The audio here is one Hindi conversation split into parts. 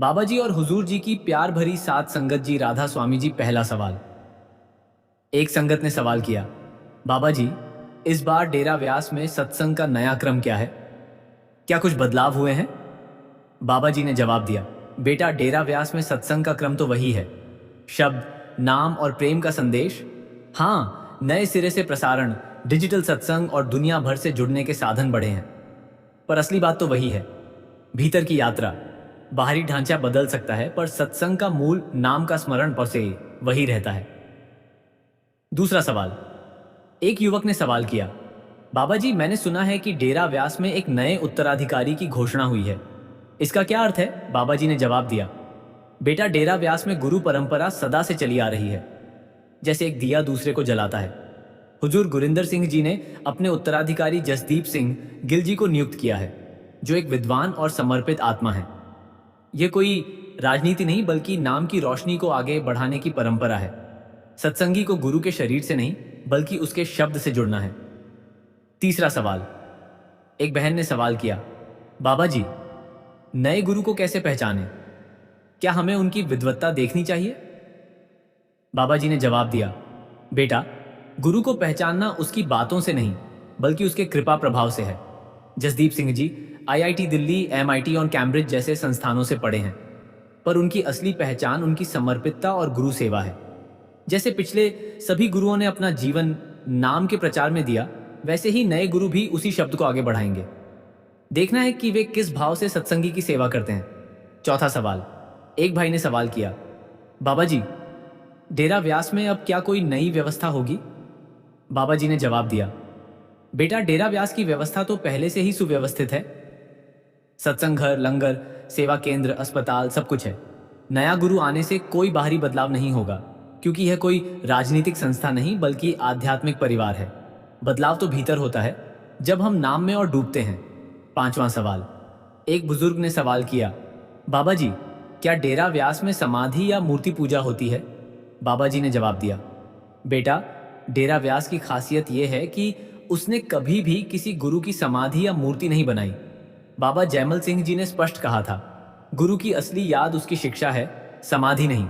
बाबा जी और हुजूर जी की प्यार भरी सात संगत जी राधा स्वामी जी। पहला सवाल। एक संगत ने सवाल किया, बाबा जी, इस बार डेरा व्यास में सत्संग का नया क्रम क्या है? क्या कुछ बदलाव हुए हैं? बाबा जी ने जवाब दिया, बेटा, डेरा व्यास में सत्संग का क्रम तो वही है। शब्द, नाम और प्रेम का संदेश। हाँ, नए सिरे से प्रसारण, डिजिटल सत्संग और दुनिया भर से जुड़ने के साधन बढ़े हैं। पर असली बात तो वही है, भीतर की यात्रा। बाहरी ढांचा बदल सकता है, पर सत्संग का मूल, नाम का स्मरण पर से वही रहता है। दूसरा सवाल। एक युवक ने सवाल किया, बाबा जी, मैंने सुना है कि डेरा व्यास में एक नए उत्तराधिकारी की घोषणा हुई है। इसका क्या अर्थ है? बाबा जी ने जवाब दिया, बेटा, डेरा व्यास में गुरु परंपरा सदा से चली आ रही है, जैसे एक दिया दूसरे को जलाता है। हुजूर गुरिंदर सिंह जी ने अपने उत्तराधिकारी जसदीप सिंह गिल जी को नियुक्त किया है, जो एक विद्वान और समर्पित आत्मा है। यह कोई राजनीति नहीं, बल्कि नाम की रोशनी को आगे बढ़ाने की परंपरा है। सत्संगी को गुरु के शरीर से नहीं, बल्कि उसके शब्द से जुड़ना है। तीसरा सवाल। एक बहन ने सवाल किया, बाबा जी, नए गुरु को कैसे पहचानें? क्या हमें उनकी विद्वत्ता देखनी चाहिए? बाबा जी ने जवाब दिया, बेटा, गुरु को पहचानना उसकी बातों से नहीं, बल्कि उसके कृपा प्रभाव से है। जसदीप सिंह जी आईआईटी दिल्ली, एमआईटी और कैम्ब्रिज जैसे संस्थानों से पढ़े हैं, पर उनकी असली पहचान उनकी समर्पितता और गुरु सेवा है। जैसे पिछले सभी गुरुओं ने अपना जीवन नाम के प्रचार में दिया, वैसे ही नए गुरु भी उसी शब्द को आगे बढ़ाएंगे। देखना है कि वे किस भाव से सत्संगी की सेवा करते हैं। चौथा सवाल। एक भाई ने सवाल किया, बाबा जी, डेरा व्यास में अब क्या कोई नई व्यवस्था होगी? बाबा जी ने जवाब दिया, बेटा, डेरा व्यास की व्यवस्था तो पहले से ही सुव्यवस्थित है। सत्संग घर, लंगर, सेवा केंद्र, अस्पताल, सब कुछ है। नया गुरु आने से कोई बाहरी बदलाव नहीं होगा, क्योंकि यह कोई राजनीतिक संस्था नहीं, बल्कि आध्यात्मिक परिवार है। बदलाव तो भीतर होता है, जब हम नाम में और डूबते हैं। पांचवां सवाल। एक बुजुर्ग ने सवाल किया, बाबा जी, क्या डेरा व्यास में समाधि या मूर्ति पूजा होती है? बाबा जी ने जवाब दिया, बेटा, डेरा व्यास की खासियत यह है कि उसने कभी भी किसी गुरु की समाधि या मूर्ति नहीं बनाई। बाबा जयमल सिंह जी ने स्पष्ट कहा था, गुरु की असली याद उसकी शिक्षा है, समाधि नहीं।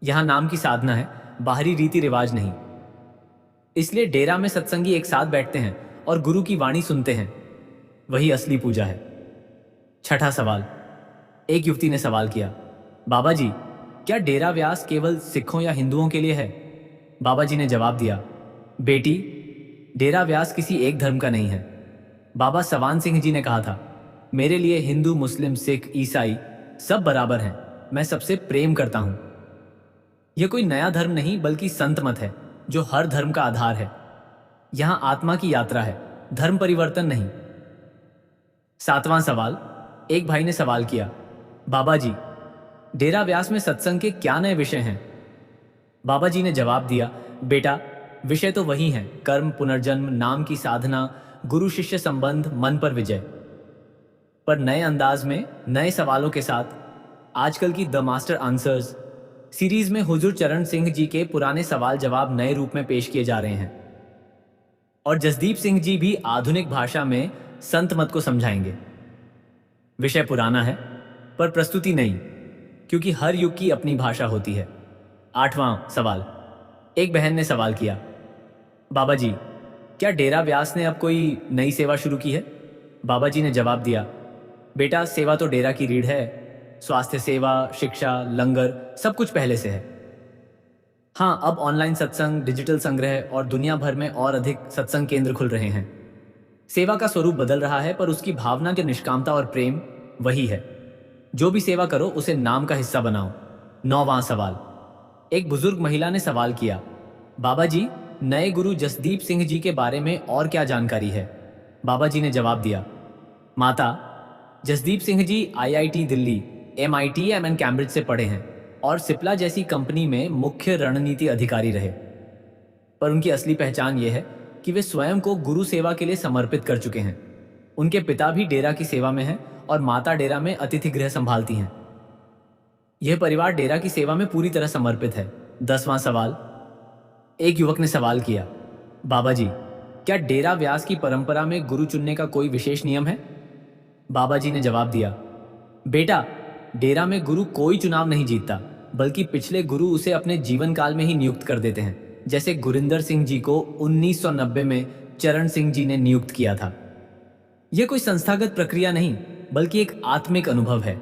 यहां नाम की साधना है, बाहरी रीति रिवाज नहीं। इसलिए डेरा में सत्संगी एक साथ बैठते हैं और गुरु की वाणी सुनते हैं, वही असली पूजा है। छठा सवाल। एक युवती ने सवाल किया, बाबा जी, क्या डेरा व्यास केवल सिखों या हिंदुओं के लिए है? बाबा जी ने जवाब दिया, बेटी, डेरा व्यास किसी एक धर्म का नहीं है। बाबा सवान सिंह जी ने कहा था, मेरे लिए हिंदू, मुस्लिम, सिख, ईसाई सब बराबर हैं, मैं सबसे प्रेम करता हूं। यह कोई नया धर्म नहीं, बल्कि संत मत है, जो हर धर्म का आधार है। यहां आत्मा की यात्रा है, धर्म परिवर्तन नहीं। सातवां सवाल। एक भाई ने सवाल किया, बाबा जी, डेरा व्यास में सत्संग के क्या नए विषय हैं? बाबा जी ने जवाब दिया, बेटा, विषय तो वही हैं, कर्म, पुनर्जन्म, नाम की साधना, गुरु शिष्य संबंध, मन पर विजय। पर नए अंदाज में, नए सवालों के साथ। आजकल की द मास्टर आंसर्स सीरीज में हुजूर चरण सिंह जी के पुराने सवाल जवाब नए रूप में पेश किए जा रहे हैं, और जसदीप सिंह जी भी आधुनिक भाषा में संत मत को समझाएंगे। विषय पुराना है, पर प्रस्तुति नहीं, क्योंकि हर युग की अपनी भाषा होती है। आठवां सवाल। एक बहन ने सवाल किया, बाबा जी, क्या डेरा व्यास ने अब कोई नई सेवा शुरू की है? बाबा जी ने जवाब दिया, बेटा, सेवा तो डेरा की रीढ़ है। स्वास्थ्य सेवा, शिक्षा, लंगर, सब कुछ पहले से है। हाँ, अब ऑनलाइन सत्संग, डिजिटल संग्रह और दुनिया भर में और अधिक सत्संग केंद्र खुल रहे हैं। सेवा का स्वरूप बदल रहा है, पर उसकी भावना की निष्कामता और प्रेम वही है। जो भी सेवा करो, उसे नाम का हिस्सा बनाओ। नौवां सवाल। एक बुजुर्ग महिला ने सवाल किया, बाबा जी, नए गुरु जसदीप सिंह जी के बारे में और क्या जानकारी है? बाबा जी ने जवाब दिया, माता, Jasdeep Singh ji IIT Delhi, MIT and Cambridge से पढ़े हैं और सिप्ला जैसी कंपनी में मुख्य रणनीति अधिकारी रहे। पर उनकी असली पहचान यह है कि वे स्वयं को गुरु सेवा के लिए समर्पित कर चुके हैं। उनके पिता भी डेरा की सेवा में हैं और माता डेरा में अतिथि गृह संभालती हैं। यह परिवार डेरा की सेवा में पूरी तरह समर्पित है। 10वां सवाल। एक युवक ने सवाल किया, बाबा जी, क्या डेरा व्यास की परंपरा में गुरु चुनने का कोई विशेष नियम है? बाबा जी ने जवाब दिया, बेटा, डेरा में गुरु कोई चुनाव नहीं जीतता, बल्कि पिछले गुरु उसे अपने जीवन काल में ही नियुक्त कर देते हैं। जैसे गुरिंदर सिंह जी को 1990 में चरण सिंह जी ने नियुक्त किया था। यह कोई संस्थागत प्रक्रिया नहीं, बल्कि एक आत्मिक अनुभव है।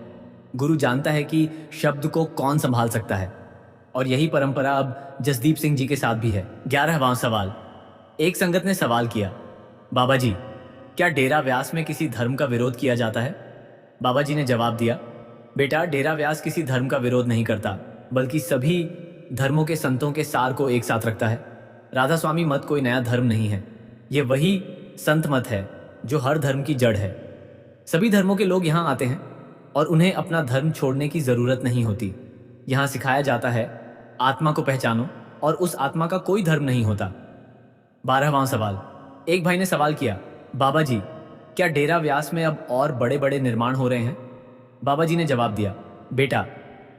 गुरु जानता है कि शब्द को कौन संभाल सकता है, और यही परंपरा अब जसदीप सिंह जी के साथ भी है। 11वां सवाल। एक संगत ने सवाल किया, बाबा जी, क्या डेरा व्यास में किसी धर्म का विरोध किया जाता है? बाबा जी ने जवाब दिया, बेटा, डेरा व्यास किसी धर्म का विरोध नहीं करता, बल्कि सभी धर्मों के संतों के सार को एक साथ रखता है। राधा स्वामी मत कोई नया धर्म नहीं है, ये वही संत मत है जो हर धर्म की जड़ है। सभी धर्मों के लोग यहाँ आते हैं और उन्हें अपना धर्म छोड़ने की जरूरत नहीं होती। यहाँ सिखाया जाता है, आत्मा को पहचानो, और उस आत्मा का कोई धर्म नहीं होता। 12वां सवाल। एक भाई ने सवाल किया, बाबा जी, क्या डेरा व्यास में अब और बड़े बड़े निर्माण हो रहे हैं? बाबा जी ने जवाब दिया, बेटा,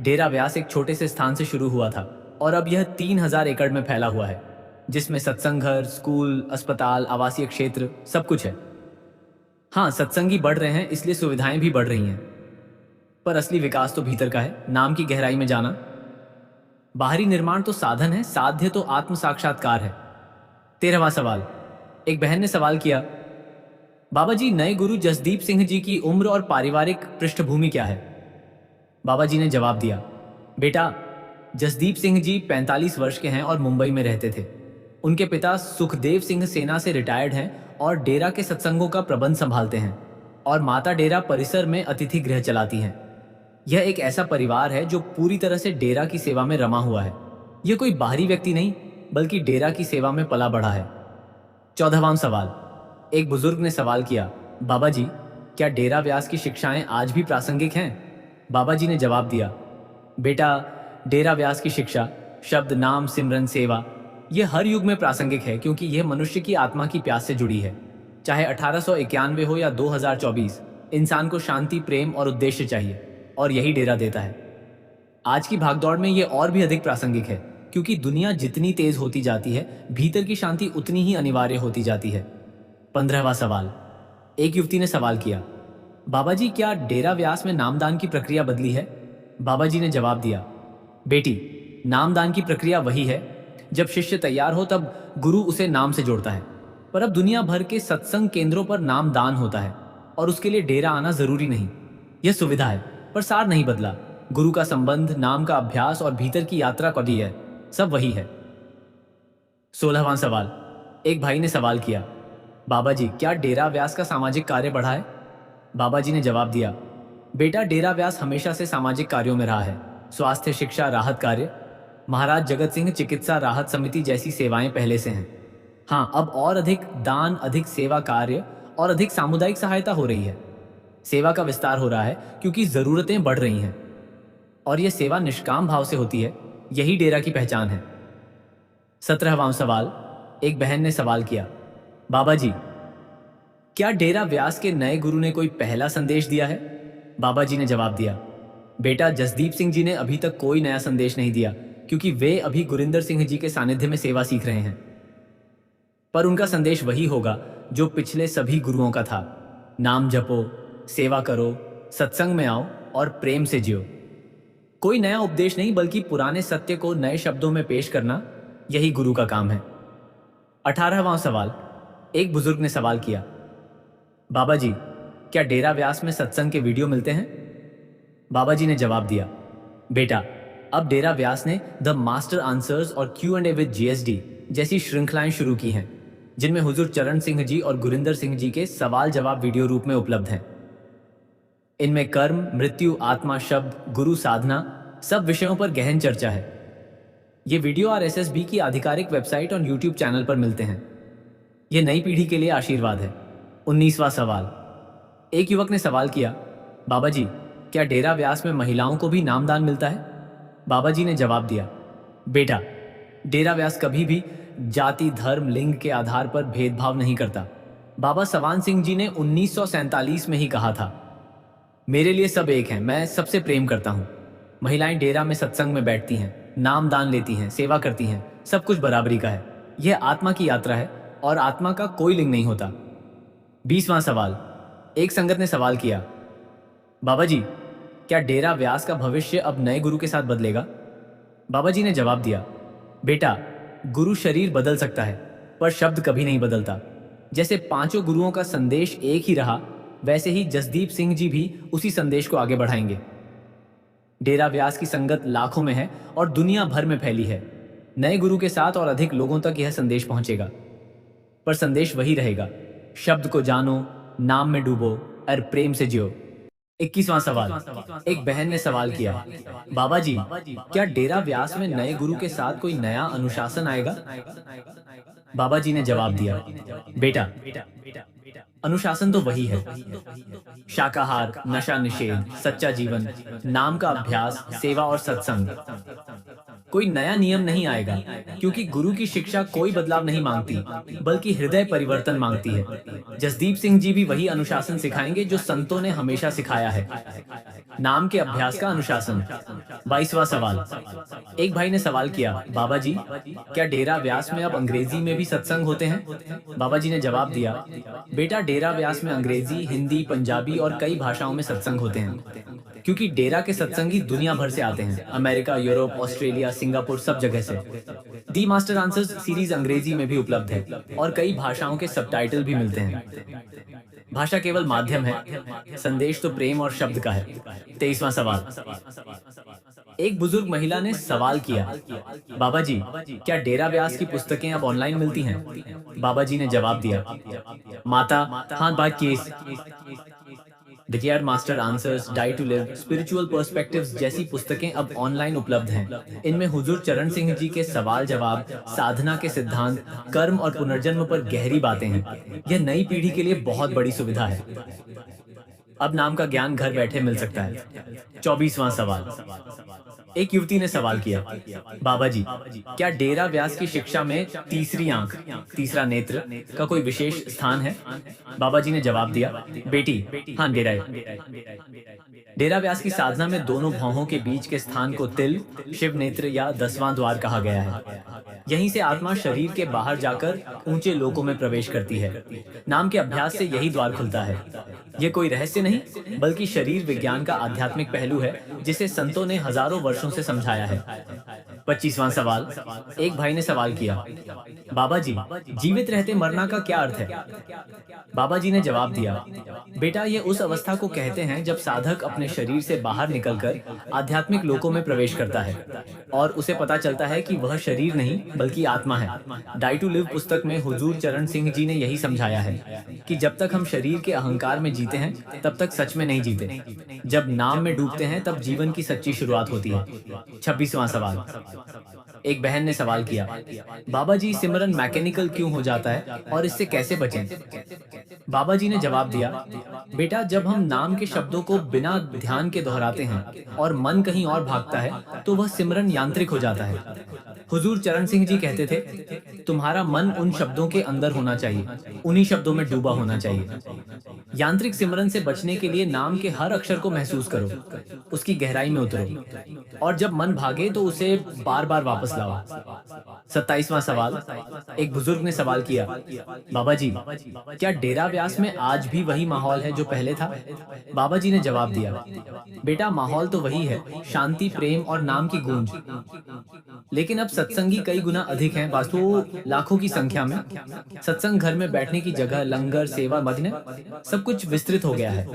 डेरा व्यास एक छोटे से स्थान से शुरू हुआ था और अब यह 3000 एकड़ में फैला हुआ है, जिसमें सत्संग घर, स्कूल, अस्पताल, आवासीय क्षेत्र सब कुछ है। हाँ, सत्संगी बढ़ रहे हैं, इसलिए सुविधाएं भी बढ़ रही हैं, पर असली विकास तो भीतर का है, नाम की गहराई में जाना। बाहरी निर्माण तो साधन है, साध्य तो आत्म साक्षात्कार है। 13वां सवाल। एक बहन ने सवाल किया, बाबा जी, नए गुरु जसदीप सिंह जी की उम्र और पारिवारिक पृष्ठभूमि क्या है? बाबा जी ने जवाब दिया, बेटा, जसदीप सिंह जी 45 वर्ष के हैं और मुंबई में रहते थे। उनके पिता सुखदेव सिंह सेना से रिटायर्ड हैं और डेरा के सत्संगों का प्रबंध संभालते हैं, और माता डेरा परिसर में अतिथि गृह चलाती हैं। यह एक ऐसा परिवार है जो पूरी तरह से डेरा की सेवा में रमा हुआ है। यह कोई बाहरी व्यक्ति नहीं, बल्कि डेरा की सेवा में पला बढ़ा है। 14वां सवाल। एक बुजुर्ग ने सवाल किया, बाबा जी, क्या डेरा व्यास की शिक्षाएं आज भी प्रासंगिक हैं? बाबा जी ने जवाब दिया, बेटा, डेरा व्यास की शिक्षा, शब्द, नाम, सिमरन, सेवा, यह हर युग में प्रासंगिक है, क्योंकि यह मनुष्य की आत्मा की प्यास से जुड़ी है। चाहे 1891 हो या 2024, इंसान को शांति, प्रेम और उद्देश्य चाहिए, और यही डेरा देता है। आज की भागदौड़ में यह और भी अधिक प्रासंगिक है, क्योंकि दुनिया जितनी तेज होती जाती है, भीतर की शांति उतनी ही अनिवार्य होती जाती है। 15वां सवाल। एक युवती ने सवाल किया, बाबा जी, क्या डेरा व्यास में नामदान की प्रक्रिया बदली है? बाबा जी ने जवाब दिया, बेटी, नामदान की प्रक्रिया वही है। जब शिष्य तैयार हो तब गुरु उसे नाम से जोड़ता है, पर अब दुनिया भर के सत्संग केंद्रों पर नामदान होता है, और उसके लिए डेरा आना जरूरी नहीं। यह सुविधा है, पर सार नहीं बदला। गुरु का संबंध, नाम का अभ्यास और भीतर की यात्रा कभी है, सब वही है। 16वां सवाल। एक भाई ने सवाल किया, बाबा जी, क्या डेरा व्यास का सामाजिक कार्य बढ़ा है? बाबा जी ने जवाब दिया, बेटा, डेरा व्यास हमेशा से सामाजिक कार्यों में रहा है। स्वास्थ्य, शिक्षा, राहत कार्य, महाराज जगत सिंह चिकित्सा राहत समिति जैसी सेवाएं पहले से हैं। हाँ, अब और अधिक दान, अधिक सेवा कार्य और अधिक सामुदायिक सहायता हो रही है। सेवा का विस्तार हो रहा है क्योंकि जरूरतें बढ़ रही हैं, और यह सेवा निष्काम भाव से होती है। यही डेरा की पहचान है। 17वां सवाल। एक बहन ने सवाल किया, बाबा जी, क्या डेरा व्यास के नए गुरु ने कोई पहला संदेश दिया है? बाबा जी ने जवाब दिया, बेटा, जसदीप सिंह जी ने अभी तक कोई नया संदेश नहीं दिया, क्योंकि वे अभी गुरिंदर सिंह जी के सानिध्य में सेवा सीख रहे हैं। पर उनका संदेश वही होगा जो पिछले सभी गुरुओं का था, नाम जपो, सेवा करो, सत्संग में आओ और प्रेम से जियो। कोई नया उपदेश नहीं, बल्कि पुराने सत्य को नए शब्दों में पेश करना, यही गुरु का काम है। 18वां सवाल। एक बुजुर्ग ने सवाल किया, बाबा जी, क्या डेरा व्यास में सत्संग के वीडियो मिलते हैं? बाबा जी ने जवाब दिया, बेटा, अब डेरा व्यास ने द मास्टर आंसर्स और Q&A विद GSD जैसी श्रृंखलाएं शुरू की हैं, जिनमें हुजूर चरण सिंह जी और गुरिंदर सिंह जी के सवाल जवाब वीडियो रूप में उपलब्ध हैं। इनमें कर्म, मृत्यु, आत्मा, शब्द, गुरु, साधना, सब विषयों पर गहन चर्चा है। ये वीडियो RSSB की आधिकारिक वेबसाइट और YouTube चैनल पर मिलते हैं। यह नई पीढ़ी के लिए आशीर्वाद है। 19वां सवाल। एक युवक ने सवाल किया, बाबा जी, क्या डेरा व्यास में महिलाओं को भी नामदान मिलता है? बाबा जी ने जवाब दिया, बेटा, डेरा व्यास कभी भी जाति, धर्म, लिंग के आधार पर भेदभाव नहीं करता। बाबा सवान सिंह जी ने 1947 में ही कहा था, मेरे लिए सब एक हैं, मैं सबसे प्रेम करता हूं। महिलाएं डेरा में सत्संग में बैठती हैं, नाम दान लेती हैं, सेवा करती हैं, सब कुछ बराबरी का है। यह आत्मा की यात्रा है और आत्मा का कोई लिंग नहीं होता। 20वां सवाल। एक संगत ने सवाल किया, बाबा जी, क्या डेरा व्यास का भविष्य अब नए गुरु के साथ बदलेगा? बाबा जी ने जवाब दिया, बेटा, गुरु शरीर बदल सकता है, पर शब्द कभी नहीं बदलता। जैसे पांचों गुरुओं का संदेश एक ही रहा, वैसे ही जसदीप सिंह जी भी उसी संदेश को आगे बढ़ाएंगे। डेरा व्यास की संगत लाखों में है और दुनिया भर में फैली है। नए गुरु के साथ और अधिक लोगों तक यह संदेश पहुंचेगा, पर संदेश वही रहेगा, शब्द को जानो, नाम में डूबो और प्रेम से जियो। 21वां सवाल। एक बहन ने सवाल किया, बाबा जी, क्या डेरा व्यास में नए गुरु के साथ कोई नया अनुशासन आएगा? बाबा जी ने जवाब दिया, बेटा, अनुशासन तो वही है, शाकाहार, नशा निषेध, सच्चा जीवन, नाम का अभ्यास, सेवा और सत्संग। कोई नया नियम नहीं आएगा, क्योंकि गुरु की शिक्षा कोई बदलाव नहीं मांगती, बल्कि हृदय परिवर्तन मांगती है। जसदीप सिंह जी भी वही अनुशासन सिखाएंगे जो संतों ने हमेशा सिखाया है, नाम के अभ्यास का अनुशासन। 22वां सवाल। एक भाई ने सवाल किया, बाबा जी, क्या डेरा व्यास में अब अंग्रेजी में भी सत्संग होते हैं? बाबा जी ने जवाब दिया, बेटा, डेरा व्यास में अंग्रेजी, हिंदी, पंजाबी और कई भाषाओं में सत्संग होते हैं, क्योंकि डेरा के सत्संगी दुनिया भर से आते हैं, अमेरिका, यूरोप, ऑस्ट्रेलिया, सिंगापुर, सब जगह से। दी मास्टर आंसर्स सीरीज अंग्रेजी में भी उपलब्ध है और कई भाषाओं के सबटाइटल भी मिलते हैं। भाषा केवल माध्यम है, संदेश तो प्रेम और शब्द का है। 23वां सवाल। एक बुजुर्ग महिला ने सवाल किया, बाबा जी, क्या डेरा व्यास की पुस्तकें अब ऑनलाइन मिलती हैं? बाबा जी ने जवाब दिया, माता, हाथ बात केस, the care master answers, die to live, spiritual perspectives जैसी पुस्तकें अब ऑनलाइन उपलब्ध हैं। इनमें हुजूर चरण सिंह जी के सवाल जवाब, साधना के सिद्धांत, कर्म और पुनर्जन्म पर गहरी बातें हैं। यह नई पीढ़ी के लिए बहुत बड़ी सुविधा है। अब नाम का ज्ञान घर बैठे मिल सकता है। 24वां सवाल। एक युवती ने सवाल किया, बाबा जी, क्या डेरा व्यास की शिक्षा में तीसरी आंख, तीसरा नेत्र का कोई विशेष स्थान है? बाबा जी ने जवाब दिया, बेटी, हाँ, डेरा व्यास की साधना में दोनों भौहों के बीच के स्थान को तिल, शिव नेत्र या 10वां द्वार कहा गया है। यहीं से आत्मा शरीर के बाहर जाकर ऊंचे लोकों में प्रवेश करती है। नाम के अभ्यास से यही द्वार खुलता है। यह कोई रहस्य नहीं, बल्कि शरीर विज्ञान का आध्यात्मिक पहलू है, जिसे संतों ने हजारों वर्षों से समझाया है। 25वां सवाल। एक भाई ने सवाल किया, बाबा जी, जीवित रहते मरना का क्या अर्थ है? बाबा जी ने जवाब दिया, बेटा, ये उस अवस्था को कहते हैं जब साधक अपने शरीर से बाहर निकलकर आध्यात्मिक लोकों में प्रवेश करता है और उसे पता चलता है कि वह शरीर नहीं बल्कि आत्मा है। डाई टू लिव पुस्तक में हुजूर चरण सिंह जी ने यही समझाया है कि जब तक हम शरीर के अहंकार में जीते हैं, तब तक सच में नहीं जीते। जब नाम में डूबते हैं, तब जीवन की सच्ची शुरुआत होती है। 26वां सवाल। एक बहन ने सवाल किया, बाबा जी, सिमरन मैकेनिकल क्यों हो जाता है और इससे कैसे बचें? बाबा जी ने जवाब दिया, बेटा, जब हम नाम के शब्दों को बिना ध्यान के दोहराते हैं और मन कहीं और भागता है, तो वह सिमरन यांत्रिक हो जाता है। हुजूर चरण सिंह जी कहते थे, तुम्हारा मन उन शब्दों के अंदर होना चाहिए, उन्हीं शब्दों में डूबा होना चाहिए। यांत्रिक सिमरन से बचने के लिए नाम के हर अक्षर को महसूस करो, उसकी गहराई में उतरो, और जब मन भागे तो उसे बार बार वापस लाओ। 27वां सवाल। एक बुजुर्ग ने सवाल किया, बाबा जी, क्या डेरा व्यास में आज भी वही माहौल है जो पहले था? बाबा जी ने जवाब दिया, बेटा, माहौल तो वही है, शांति, प्रेम और नाम की गूंज। लेकिन अब सत्संगी कई गुना अधिक हैं, वास्तु लाखों की संख्या में। सत्संग घर में बैठने की जगह, लंगर, सेवा, मजने, सब कुछ विस्तृत हो गया है।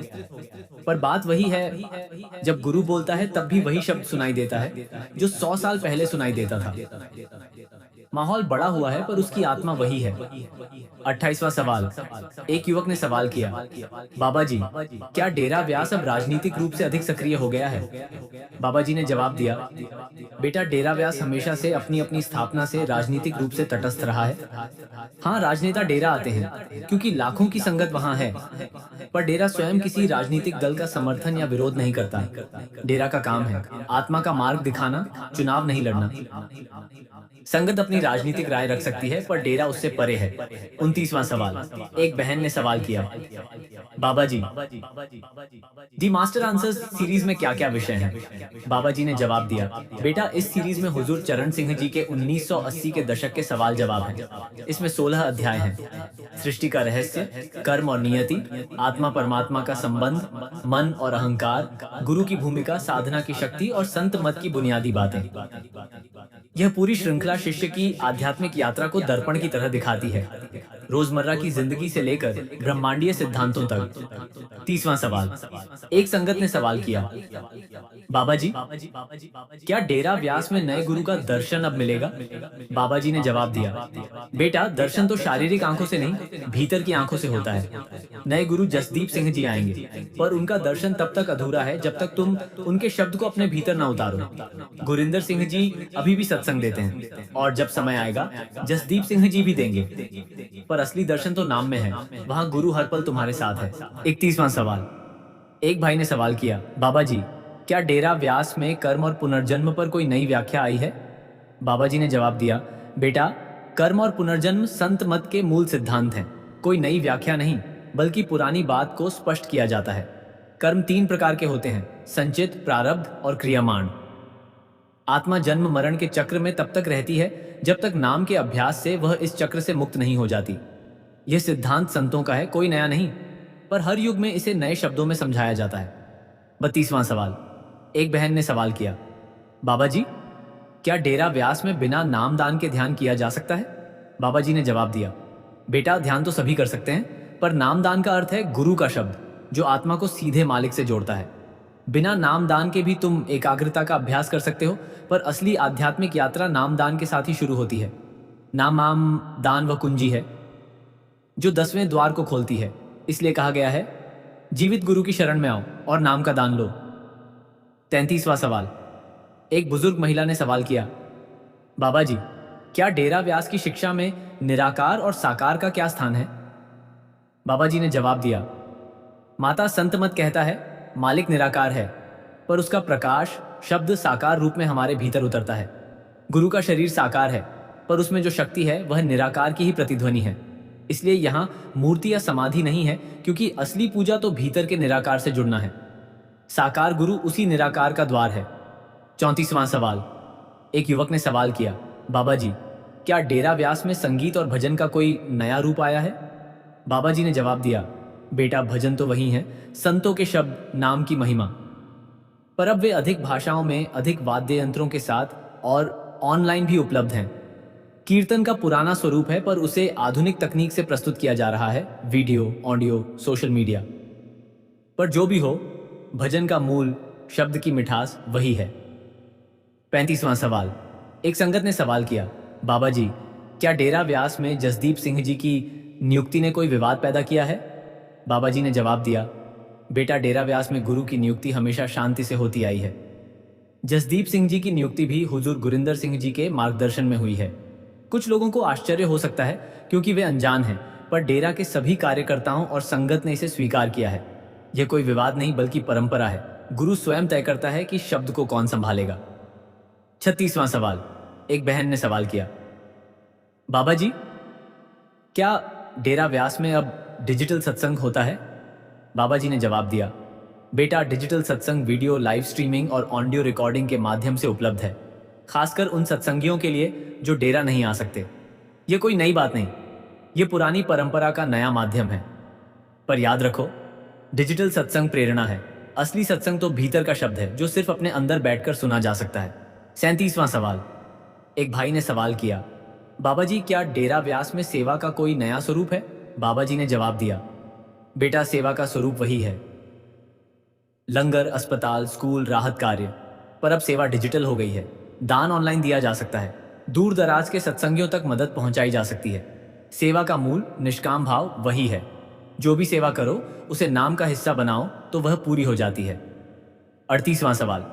पर बात वही है, जब गुरु बोलता है तब भी वही शब्द सुनाई देता है जो 100 साल पहले सुनाई देता था। माहौल बड़ा हुआ है, पर उसकी आत्मा वही है। 28वां सवाल। एक युवक ने सवाल किया, बाबा जी, क्या डेरा व्यास अब राजनीतिक रूप से अधिक सक्रिय हो गया है? बाबा जी ने जवाब दिया, बेटा, डेरा व्यास हमेशा से अपनी अपनी स्थापना से राजनीतिक रूप से तटस्थ रहा है। हाँ, राजनेता डेरा आते हैं क्योंकि लाखों की संगत वहाँ है, पर डेरा स्वयं किसी राजनीतिक दल का समर्थन या विरोध नहीं करता। डेरा का काम है आत्मा का मार्ग दिखाना, चुनाव नहीं लड़ना। संगत अपनी राजनीतिक राय रख सकती है, पर डेरा उससे परे है। 29वां सवाल। एक बहन ने सवाल किया, बाबा जी, दी मास्टर आंसर्स सीरीज में क्या क्या विषय हैं? बाबा जी ने जवाब दिया, बेटा इस सीरीज में हुजूर चरण सिंह जी के 1980 के दशक के सवाल जवाब हैं। इसमें 16 अध्याय हैं। सृष्टि का रहस्य, कर्म और नियति, आत्मा परमात्मा का संबंध, मन और अहंकार, गुरु की भूमिका, साधना की शक्ति और संत मत की बुनियादी बातें। यह पूरी श्रृंखला शिष्य की आध्यात्मिक यात्रा को दर्पण की तरह दिखाती है, रोजमर्रा की जिंदगी से लेकर ब्रह्मांडीय सिद्धांतों तक। 30वां सवाल। एक संगत ने सवाल किया, बाबा जी, क्या डेरा व्यास में नए गुरु का दर्शन अब मिलेगा? बाबा जी ने जवाब दिया, बेटा दर्शन तो शारीरिक आंखों से नहीं, भीतर की आंखों से होता है। नए गुरु जसदीप सिंह जी आएंगे, पर उनका दर्शन तब तक अधूरा है जब तक तुम उनके शब्द को अपने भीतर न उतारो। गुरिंदर सिंह जी अभी भी सत्संग देते हैं, और जब समय आएगा जसदीप सिंह जी भी देंगे, पर असली दर्शन तो नाम में है। वहां गुरु हर पल तुम्हारे साथ है। 31वां सवाल। एक भाई ने सवाल किया, बाबा जी, क्या डेरा व्यास में कर्म और पुनर्जन्म पर कोई नई व्याख्या आई है? बाबा जी ने जवाब दिया, बेटा कर्म और पुनर्जन्म संत मत के मूल सिद्धांत हैं। कोई नई व्याख्या नहीं, बल्कि पुरानी बात को स्पष्ट किया जाता है। कर्म 3 प्रकार के होते हैं, संचित, प्रारब्ध और क्रियामाण। आत्मा जन्म मरण के चक्र में तब तक रहती है जब तक नाम के अभ्यास से वह इस चक्र से मुक्त नहीं हो जाती। यह सिद्धांत संतों का है, कोई नया नहीं, पर हर युग में इसे नए शब्दों में समझाया जाता है। 32वां सवाल। एक बहन ने सवाल किया, बाबा जी, क्या डेरा व्यास में बिना नामदान के ध्यान किया जा सकता है? बाबा जी ने जवाब दिया, बेटा ध्यान तो सभी कर सकते हैं, पर नामदान का अर्थ है गुरु का शब्द, जो आत्मा को सीधे मालिक से जोड़ता है। बिना नामदान के भी तुम एकाग्रता का अभ्यास कर सकते हो, पर असली आध्यात्मिक यात्रा नामदान के साथ ही शुरू होती है। नाम दान व कुंजी है जो 10वें द्वार को खोलती है। इसलिए कहा गया है, जीवित गुरु की शरण में आओ और नाम का दान लो। 33वां सवाल। एक बुजुर्ग महिला ने सवाल किया, बाबा जी, क्या डेरा व्यास की शिक्षा में निराकार और साकार का क्या स्थान है? बाबा जी ने जवाब दिया, माता संत मत कहता है मालिक निराकार है, पर उसका प्रकाश शब्द साकार रूप में हमारे भीतर उतरता है। गुरु का शरीर साकार है, पर उसमें जो शक्ति है वह निराकार की ही प्रतिध्वनि है। इसलिए यहाँ मूर्ति या समाधि नहीं है, क्योंकि असली पूजा तो भीतर के निराकार से जुड़ना है। साकार गुरु उसी निराकार का द्वार है। 34वां सवाल। एक युवक ने सवाल किया, बाबा जी, क्या डेरा व्यास में संगीत और भजन का कोई नया रूप आया है? बाबा जी ने जवाब दिया, बेटा भजन तो वही है, संतों के शब्द, नाम की महिमा, पर अब वे अधिक भाषाओं में, अधिक वाद्य यंत्रों के साथ और ऑनलाइन भी उपलब्ध हैं। कीर्तन का पुराना स्वरूप है, पर उसे आधुनिक तकनीक से प्रस्तुत किया जा रहा है, वीडियो, ऑडियो, सोशल मीडिया। पर जो भी हो, भजन का मूल, शब्द की मिठास वही है। 35वां सवाल। एक संगत ने सवाल किया, बाबा जी, क्या डेरा व्यास में जसदीप सिंह जी की नियुक्ति ने कोई विवाद पैदा किया है? बाबा जी ने जवाब दिया, बेटा डेरा व्यास में गुरु की नियुक्ति हमेशा शांति से होती आई है। जसदीप सिंह जी की नियुक्ति भी हुजूर गुरिंदर सिंह जी के मार्गदर्शन में हुई है। कुछ लोगों को आश्चर्य हो सकता है क्योंकि वे अनजान हैं, पर डेरा के सभी कार्यकर्ताओं और संगत ने इसे स्वीकार किया है। यह कोई विवाद नहीं बल्कि परंपरा है। गुरु स्वयं तय करता है कि शब्द को कौन संभालेगा। 36वां सवाल। एक बहन ने सवाल किया, बाबा जी, क्या डेरा व्यास में अब डिजिटल सत्संग होता है? बाबा जी ने जवाब दिया, बेटा डिजिटल सत्संग वीडियो, लाइव स्ट्रीमिंग और ऑडियो रिकॉर्डिंग के माध्यम से उपलब्ध है, खासकर उन सत्संगियों के लिए जो डेरा नहीं आ सकते। यह कोई नई बात नहीं, यह पुरानी परंपरा का नया माध्यम है। पर याद रखो, डिजिटल सत्संग प्रेरणा है, असली सत्संग तो भीतर का शब्द है जो सिर्फ अपने अंदर बैठकर सुना जा सकता है। 37वां सवाल। एक भाई ने सवाल किया, बाबा जी, क्या डेरा व्यास में सेवा का कोई नया स्वरूप है? बाबा जी ने जवाब दिया, बेटा सेवा का स्वरूप वही है, लंगर, अस्पताल, स्कूल, राहत कार्य, पर अब सेवा डिजिटल हो गई है। दान ऑनलाइन दिया जा सकता है, दूर दराज के सत्संगियों तक मदद पहुंचाई जा सकती है। सेवा का मूल, निष्काम भाव वही है। जो भी सेवा करो उसे नाम का हिस्सा बनाओ तो वह पूरी हो जाती है। 38वां सवाल।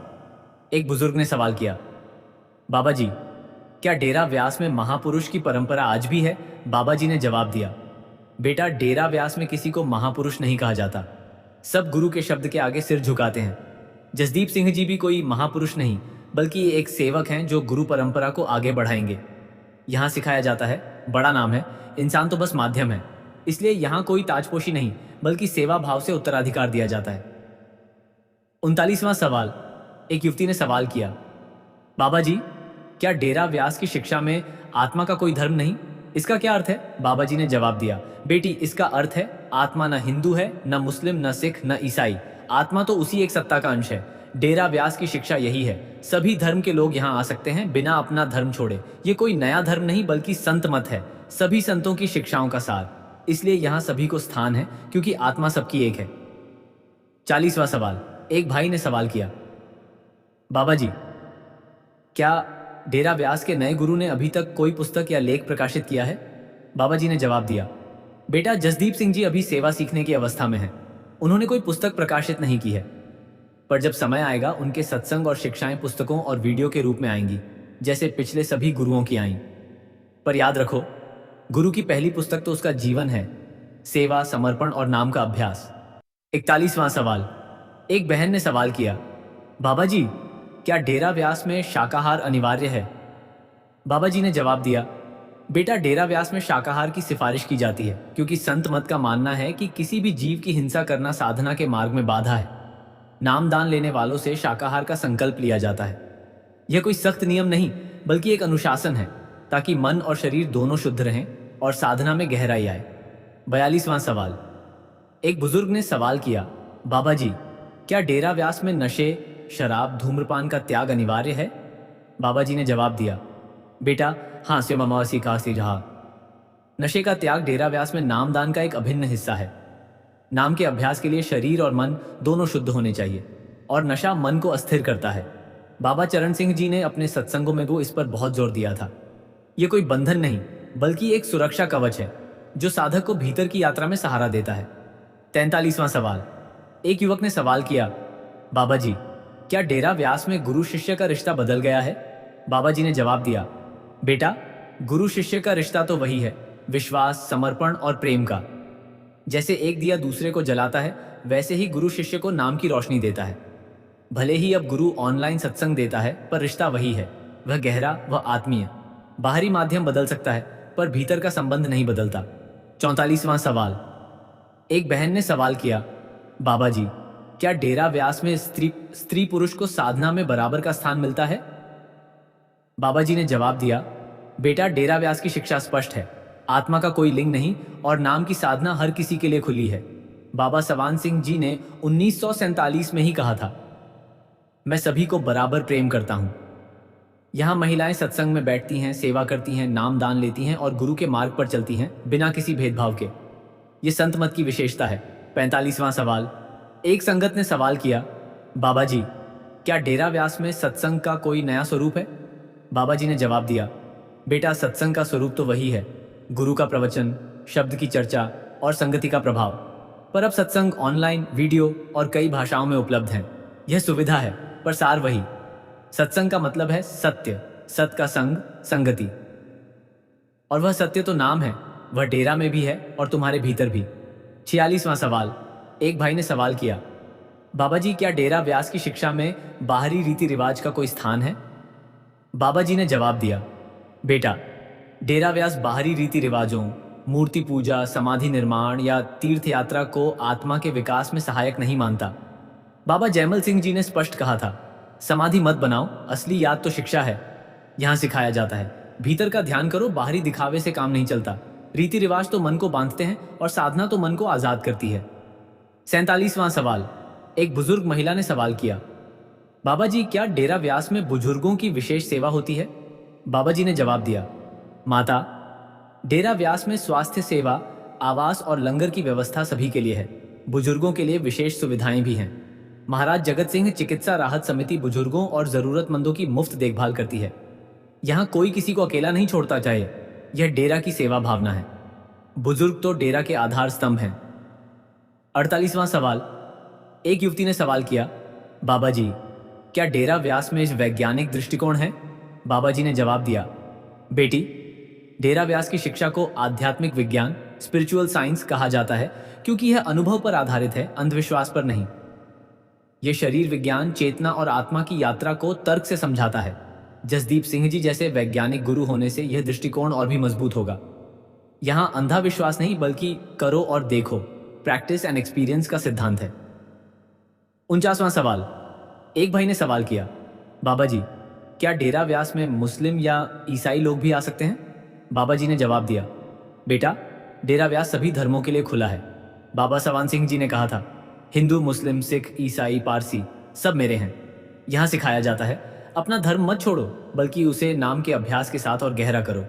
एक बुजुर्ग ने सवाल किया, बाबा जी, क्या डेरा व्यास में महापुरुष की परंपरा आज भी है? बाबा जी ने जवाब दिया, बेटा डेरा व्यास में किसी को महापुरुष नहीं कहा जाता, सब गुरु के शब्द के आगे सिर झुकाते हैं। जसदीप सिंह जी भी कोई महापुरुष नहीं बल्कि एक सेवक हैं जो गुरु परंपरा को आगे बढ़ाएंगे। यहाँ सिखाया जाता है, बड़ा नाम है, इंसान तो बस माध्यम है, इसलिए यहाँ कोई ताजपोशी नहीं बल्कि सेवा भाव से उत्तराधिकार दिया जाता है। 39वां सवाल। एक युवती ने सवाल किया, बाबा जी, क्या डेरा व्यास की शिक्षा में आत्मा का कोई धर्म नहीं? इसका क्या अर्थ है? बाबा जी ने जवाब दिया, बेटी, इसका अर्थ है आत्मा न हिंदू है, न मुस्लिम, न सिख, न ईसाई। आत्मा तो उसी एक सत्ता का अंश है। डेरा व्यास की शिक्षा यही है, सभी धर्म के लोग यहाँ आ सकते हैं बिना अपना धर्म छोड़े। ये कोई नया धर्म नहीं बल्कि संत मत है, सभी संतों की शिक्षाओं का सार। इसलिए यहाँ सभी को स्थान है क्योंकि आत्मा सबकी एक है। 40वां सवाल। एक भाई ने सवाल किया, बाबा जी, क्या डेरा व्यास के नए गुरु ने अभी तक कोई पुस्तक या लेख प्रकाशित किया है? बाबा जी ने जवाब दिया, बेटा, जसदीप सिंह जी अभी सेवा सीखने की अवस्था में हैं। उन्होंने कोई पुस्तक प्रकाशित नहीं की है, पर जब समय आएगा उनके सत्संग और शिक्षाएं पुस्तकों और वीडियो के रूप में आएंगी, जैसे पिछले सभी गुरुओं की आईं। पर याद रखो, गुरु की पहली पुस्तक तो उसका जीवन है, सेवा, समर्पण और नाम का अभ्यास। 41वां सवाल। एक बहन ने सवाल किया, बाबा जी, क्या डेरा व्यास में शाकाहार अनिवार्य है? बाबा जी ने जवाब दिया, बेटा, डेरा व्यास में शाकाहार की सिफारिश की जाती है क्योंकि संत मत का मानना है कि किसी भी जीव की हिंसा करना साधना के मार्ग में बाधा है। नामदान लेने वालों से शाकाहार का संकल्प लिया जाता है। यह कोई सख्त नियम नहीं बल्कि एक अनुशासन है, ताकि मन और शरीर दोनों शुद्ध रहें और साधना में गहराई आए। 42वां सवाल। एक बुजुर्ग ने सवाल किया, बाबा जी, क्या डेरा व्यास में नशे, शराब, धूम्रपान का त्याग अनिवार्य है? बाबा जी ने जवाब दिया, बेटा, हाँ, से ममासी कासी रहा। नशे का त्याग डेरा व्यास में नामदान का एक अभिन्न हिस्सा है। नाम के अभ्यास के लिए शरीर और मन दोनों शुद्ध होने चाहिए और नशा मन को अस्थिर करता है। बाबा चरण सिंह जी ने अपने सत्संगों में वो इस पर बहुत जोर दिया था। ये कोई बंधन नहीं बल्कि एक सुरक्षा कवच है जो साधक को भीतर की यात्रा में सहारा देता है। 43वां सवाल। एक युवक ने सवाल किया, बाबा जी, क्या डेरा व्यास में गुरु शिष्य का रिश्ता बदल गया है? बाबा जी ने जवाब दिया, बेटा, गुरु शिष्य का रिश्ता तो वही है, विश्वास, समर्पण और प्रेम का। जैसे एक दिया दूसरे को जलाता है, वैसे ही गुरु शिष्य को नाम की रोशनी देता है। भले ही अब गुरु ऑनलाइन सत्संग देता है, पर रिश्ता वही है, वह गहरा, वह आत्मीय। बाहरी माध्यम बदल सकता है पर भीतर का संबंध नहीं बदलता। 44वां सवाल। एक बहन ने सवाल किया, बाबा जी, क्या डेरा व्यास में स्त्री पुरुष को साधना में बराबर का स्थान मिलता है? बाबा जी ने जवाब दिया, बेटा, डेरा व्यास की शिक्षा स्पष्ट है, आत्मा का कोई लिंग नहीं और नाम की साधना हर किसी के लिए खुली है। बाबा सवान सिंह जी ने 1947 में ही कहा था, मैं सभी को बराबर प्रेम करता हूं। यहां महिलाएं सत्संग में बैठती हैं, सेवा करती हैं, नाम दान लेती हैं और गुरु के मार्ग पर चलती हैं बिना किसी भेदभाव के। यह संत मत की विशेषता है। 45वां सवाल। एक संगत ने सवाल किया, बाबा जी, क्या डेरा व्यास में सत्संग का कोई नया स्वरूप है? बाबा जी ने जवाब दिया, बेटा, सत्संग का स्वरूप तो वही है, गुरु का प्रवचन, शब्द की चर्चा और संगति का प्रभाव। पर अब सत्संग ऑनलाइन, वीडियो और कई भाषाओं में उपलब्ध है। यह सुविधा है पर सार वही। सत्संग का मतलब है सत्य, सत का संग, संगति। और वह सत्य तो नाम है, वह डेरा में भी है और तुम्हारे भीतर भी। 46वां सवाल। एक भाई ने सवाल किया, बाबा जी, क्या डेरा व्यास की शिक्षा में बाहरी रीति रिवाज का कोई स्थान है? बाबा जी ने जवाब दिया, बेटा, डेरा व्यास बाहरी रीति रिवाजों, मूर्ति पूजा, समाधि निर्माण या तीर्थ यात्रा को आत्मा के विकास में सहायक नहीं मानता। बाबा जयमल सिंह जी ने स्पष्ट कहा था, समाधि मत बनाओ, असली याद तो शिक्षा है। यहां सिखाया जाता है, भीतर का ध्यान करो, बाहरी दिखावे से काम नहीं चलता। रीति रिवाज तो मन को बांधते हैं और साधना तो मन को आजाद करती है। 47वां सवाल। एक बुजुर्ग महिला ने सवाल किया, बाबा जी, क्या डेरा व्यास में बुजुर्गों की विशेष सेवा होती है? बाबा जी ने जवाब दिया, माता, डेरा व्यास में स्वास्थ्य सेवा, आवास और लंगर की व्यवस्था सभी के लिए है। बुजुर्गों के लिए विशेष सुविधाएं भी हैं। महाराज जगत सिंह चिकित्सा राहत समिति बुजुर्गों और जरूरतमंदों की मुफ्त देखभाल करती है। यहाँ कोई किसी को अकेला नहीं छोड़ता चाहिए। यह डेरा की सेवा भावना है। बुजुर्ग तो डेरा के आधार स्तंभ हैं। 48वां सवाल। एक युवती ने सवाल किया, बाबा जी, क्या डेरा व्यास में वैज्ञानिक दृष्टिकोण है? बाबा जी ने जवाब दिया, बेटी, डेरा व्यास की शिक्षा को आध्यात्मिक विज्ञान, स्पिरिचुअल साइंस कहा जाता है क्योंकि यह अनुभव पर आधारित है, अंधविश्वास पर नहीं। यह शरीर विज्ञान, चेतना और आत्मा की यात्रा को तर्क से समझाता है। जसदीप सिंह जी जैसे वैज्ञानिक गुरु होने से यह दृष्टिकोण और भी मजबूत होगा। यहां अंधा विश्वास नहीं बल्कि करो और देखो, प्रैक्टिस एंड एक्सपीरियंस का सिद्धांत है। 49वां सवाल। एक भाई ने सवाल किया, बाबा जी, क्या डेरा व्यास में मुस्लिम या ईसाई लोग भी आ सकते हैं? बाबा जी ने जवाब दिया, बेटा, डेरा व्यास सभी धर्मों के लिए खुला है। बाबा सवान सिंह जी ने कहा था, हिंदू, मुस्लिम, सिख, ईसाई, पारसी सब मेरे हैं। यहाँ सिखाया जाता है, अपना धर्म मत छोड़ो, बल्कि उसे नाम के अभ्यास के साथ और गहरा करो।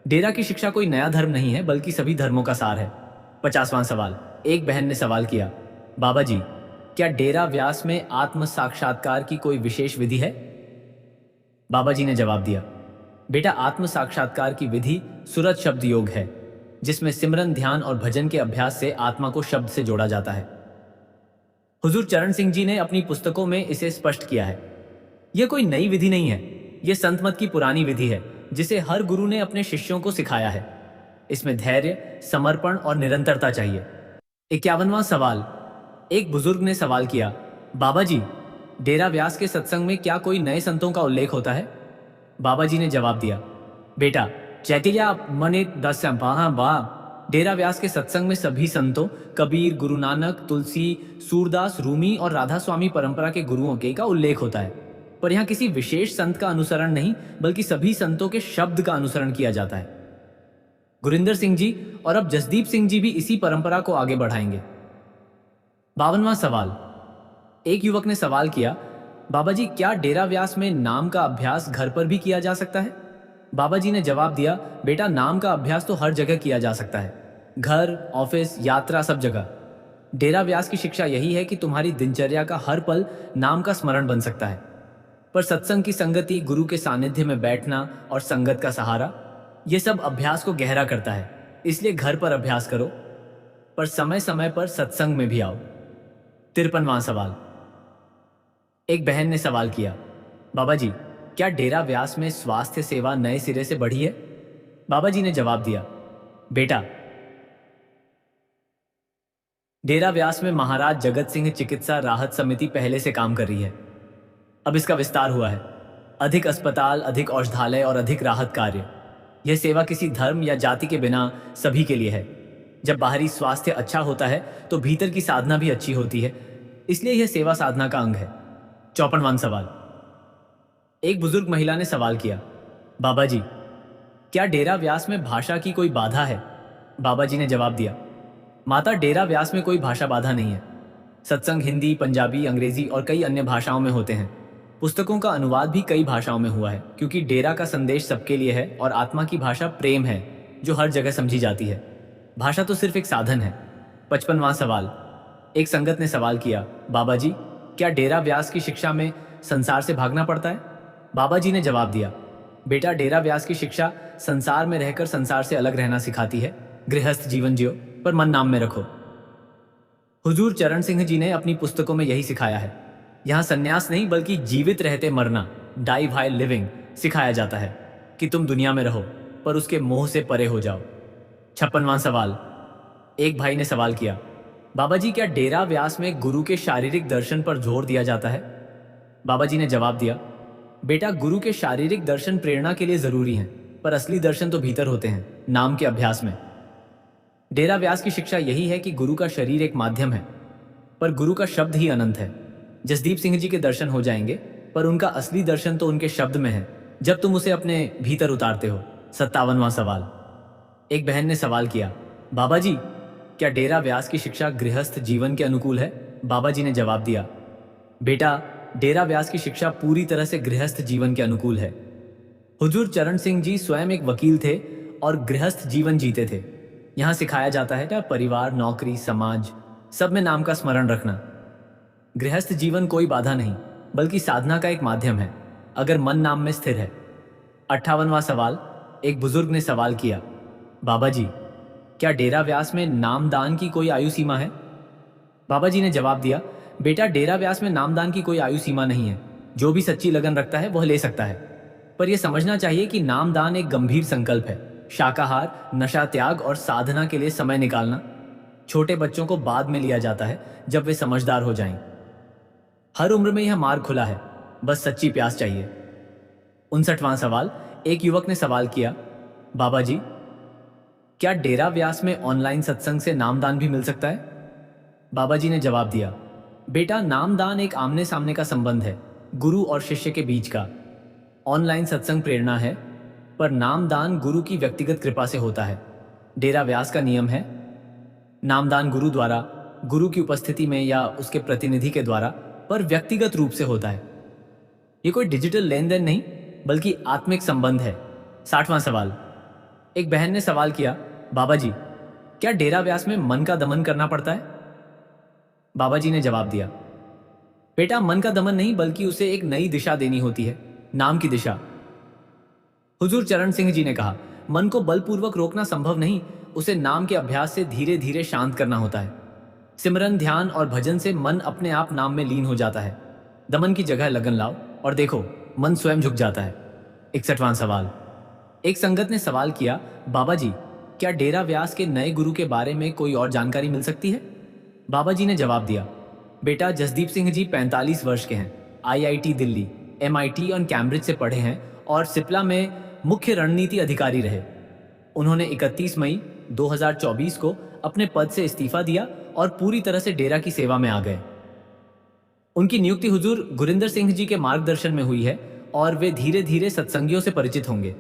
डेरा की शिक्षा कोई नया धर्म नहीं है, बल्कि सभी धर्मों का सार है। 50वां सवाल। एक बहन ने सवाल किया, बाबा जी, क्या डेरा व्यास में आत्म साक्षात्कार की कोई विशेष विधि है? बाबा जी ने जवाब दिया, बेटा, आत्म साक्षात्कार की विधि सुरत शब्द योग है, जिसमें सिमरन, ध्यान और भजन के अभ्यास से आत्मा को शब्द से जोड़ा जाता है। हुजूर चरण सिंह जी ने अपनी पुस्तकों में इसे स्पष्ट किया है। यह कोई नई विधि नहीं है, यह संत मत की पुरानी विधि है, जिसे हर गुरु ने अपने शिष्यों को सिखाया है। इसमें धैर्य, समर्पण और निरंतरता चाहिए। 51वां सवाल। एक बुजुर्ग ने सवाल किया, बाबा जी, डेरा व्यास के सत्संग में क्या कोई नए संतों का उल्लेख होता है? बाबा जी ने जवाब दिया, बेटा, चैतिया मने दस्यम बा डेरा व्यास के सत्संग में सभी संतों, कबीर, गुरु नानक, तुलसी, सूरदास, रूमी और राधा स्वामी परंपरा के गुरुओं के का उल्लेख होता है। पर यहाँ किसी विशेष संत का अनुसरण नहीं, बल्कि सभी संतों के शब्द का अनुसरण किया जाता है। गुरिंदर सिंह जी और अब जसदीप सिंह जी भी इसी परंपरा को आगे बढ़ाएंगे। 52वां सवाल। एक युवक ने सवाल किया, बाबा जी, क्या डेरा व्यास में नाम का अभ्यास घर पर भी किया जा सकता है? बाबा जी ने जवाब दिया, बेटा, नाम का अभ्यास तो हर जगह किया जा सकता है, घर, ऑफिस, यात्रा, सब जगह। डेरा व्यास की शिक्षा यही है कि तुम्हारी दिनचर्या का हर पल नाम का स्मरण बन सकता है। पर सत्संग की संगति, गुरु के सानिध्य में बैठना और संगत का सहारा, यह सब अभ्यास को गहरा करता है। इसलिए घर पर अभ्यास करो, पर समय समय पर सत्संग में भी आओ। 53वां सवाल। एक बहन ने सवाल किया, बाबा जी, क्या डेरा व्यास में स्वास्थ्य सेवा नए सिरे से बढ़ी है? बाबा जी ने जवाब दिया, बेटा, डेरा व्यास में महाराज जगत सिंह चिकित्सा राहत समिति पहले से काम कर रही है। अब इसका विस्तार हुआ है। अधिक अस्पताल, अधिक औषधालय और अधिक राहत कार्य। यह सेवा किसी धर्म या जाति के बिना सभी के लिए है। जब बाहरी स्वास्थ्य अच्छा होता है तो भीतर की साधना भी अच्छी होती है, इसलिए यह सेवा साधना का अंग है। 54वां सवाल। एक बुजुर्ग महिला ने सवाल किया, बाबा जी, क्या डेरा व्यास में भाषा की कोई बाधा है? बाबा जी ने जवाब दिया, माता, डेरा व्यास में कोई भाषा बाधा नहीं है। सत्संग हिंदी, पंजाबी, अंग्रेजी और कई अन्य भाषाओं में होते हैं। पुस्तकों का अनुवाद भी कई भाषाओं में हुआ है, क्योंकि डेरा का संदेश सबके लिए है और आत्मा की भाषा प्रेम है, जो हर जगह समझी जाती है। भाषा तो सिर्फ एक साधन है। 55वां सवाल। एक संगत ने सवाल किया, बाबा जी, क्या डेरा व्यास की शिक्षा में संसार से भागना पड़ता है? बाबा जी ने जवाब दिया, बेटा, डेरा व्यास की शिक्षा संसार में रहकर संसार से अलग रहना सिखाती है। गृहस्थ जीवन जियो, पर मन नाम में रखो। हुजूर चरण सिंह जी ने अपनी पुस्तकों में यही सिखाया है। यहाँ संन्यास नहीं, बल्कि जीवित रहते मरना, डाई व्हाइल लिविंग, सिखाया जाता है कि तुम दुनिया में रहो, पर उसके मोह से परे हो जाओ। 56वां सवाल। एक भाई ने सवाल किया, बाबा जी, क्या डेरा व्यास में गुरु के शारीरिक दर्शन पर जोर दिया जाता है? बाबा जी ने जवाब दिया, बेटा, गुरु के शारीरिक दर्शन प्रेरणा के लिए जरूरी हैं, पर असली दर्शन तो भीतर होते हैं, नाम के अभ्यास में। डेरा व्यास की शिक्षा यही है कि गुरु का शरीर एक माध्यम है, पर गुरु का शब्द ही अनंत है। जसदीप सिंह जी के दर्शन हो जाएंगे, पर उनका असली दर्शन तो उनके शब्द में है, जब तुम उसे अपने भीतर उतारते हो। 57वां सवाल। एक बहन ने सवाल किया, बाबा जी, क्या डेरा व्यास की शिक्षा गृहस्थ जीवन के अनुकूल है? बाबा जी ने जवाब दिया, बेटा, डेरा व्यास की शिक्षा पूरी तरह से गृहस्थ जीवन के अनुकूल है। हुजूर चरण सिंह जी स्वयं एक वकील थे और गृहस्थ जीवन जीते थे। यहाँ सिखाया जाता है कि परिवार, नौकरी, समाज, सब में नाम का स्मरण रखना। गृहस्थ जीवन कोई बाधा नहीं, बल्कि साधना का एक माध्यम है, अगर मन नाम में स्थिर है। 58वां सवाल। एक बुजुर्ग ने सवाल किया, बाबा जी, क्या डेरा व्यास में नामदान की कोई आयु सीमा है? बाबा जी ने जवाब दिया, बेटा, डेरा व्यास में नामदान की कोई आयु सीमा नहीं है। जो भी सच्ची लगन रखता है वह ले सकता है, पर यह समझना चाहिए कि नामदान एक गंभीर संकल्प है। शाकाहार, नशा त्याग और साधना के लिए समय निकालना। छोटे बच्चों को बाद में लिया जाता है, जब वे समझदार हो जाएं। हर उम्र में यह मार्ग खुला है, बस सच्ची प्यास चाहिए। 59वां सवाल। एक युवक ने सवाल किया, बाबा जी, क्या डेरा व्यास में ऑनलाइन सत्संग से नामदान भी मिल सकता है? बाबा जी ने जवाब दिया, बेटा, नामदान एक आमने सामने का संबंध है, गुरु और शिष्य के बीच का। ऑनलाइन सत्संग प्रेरणा है, पर नामदान गुरु की व्यक्तिगत कृपा से होता है। डेरा व्यास का नियम है, नामदान गुरु द्वारा, गुरु की उपस्थिति में या उसके प्रतिनिधि के द्वारा, पर व्यक्तिगत रूप से होता है। ये कोई डिजिटल लेन देन नहीं, बल्कि आत्मिक संबंध है। 60वां सवाल। एक बहन ने सवाल किया, बाबा जी, क्या डेरा व्यास में मन का दमन करना पड़ता है? बाबा जी ने जवाब दिया, बेटा, मन का दमन नहीं, बल्कि उसे एक नई दिशा देनी होती है, नाम की दिशा। हुजूर चरण सिंह जी ने कहा, मन को बलपूर्वक रोकना संभव नहीं, उसे नाम के अभ्यास से धीरे धीरे शांत करना होता है। सिमरन, ध्यान और भजन से मन अपने आप नाम में लीन हो जाता है। दमन की जगह लगन लाओ और देखो, मन स्वयं झुक जाता है। 61वां सवाल। एक संगत ने सवाल किया, बाबा जी, क्या डेरा व्यास के नए गुरु के बारे में कोई और जानकारी मिल सकती है? बाबा जी ने जवाब दिया, बेटा, जसदीप सिंह जी 45 वर्ष के हैं, IIT दिल्ली, MIT और कैम्ब्रिज से पढ़े हैं और सिप्ला में मुख्य रणनीति अधिकारी रहे। उन्होंने 31 मई 2024 को अपने पद से इस्तीफा दिया और पूरी तरह से डेरा की सेवा में आ गए। उनकी नियुक्ति हुजूर गुरिंदर सिंह जी के मार्गदर्शन में हुई है और वे धीरे धीरे सत्संगियों से परिचित होंगे।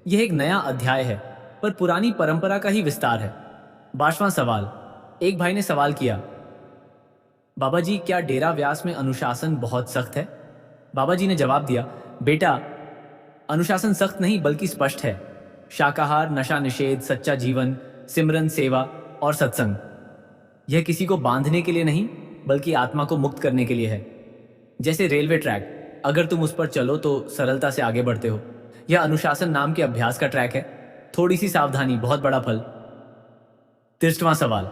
यह एक नया अध्याय है, पर पुरानी परंपरा का ही विस्तार है। 22वां सवाल। एक भाई ने सवाल किया, बाबा जी, क्या डेरा व्यास में अनुशासन बहुत सख्त है? बाबा जी ने जवाब दिया, बेटा, अनुशासन सख्त नहीं बल्कि स्पष्ट है। शाकाहार, नशा निषेध, सच्चा जीवन, सिमरन, सेवा और सत्संग। यह किसी को बांधने के लिए नहीं, बल्कि आत्मा को मुक्त करने के लिए है। जैसे रेलवे ट्रैक, अगर तुम उस पर चलो तो सरलता से आगे बढ़ते हो। यह अनुशासन नाम के अभ्यास का ट्रैक है। थोड़ी सी सावधानी, बहुत बड़ा फल। 63वां सवाल।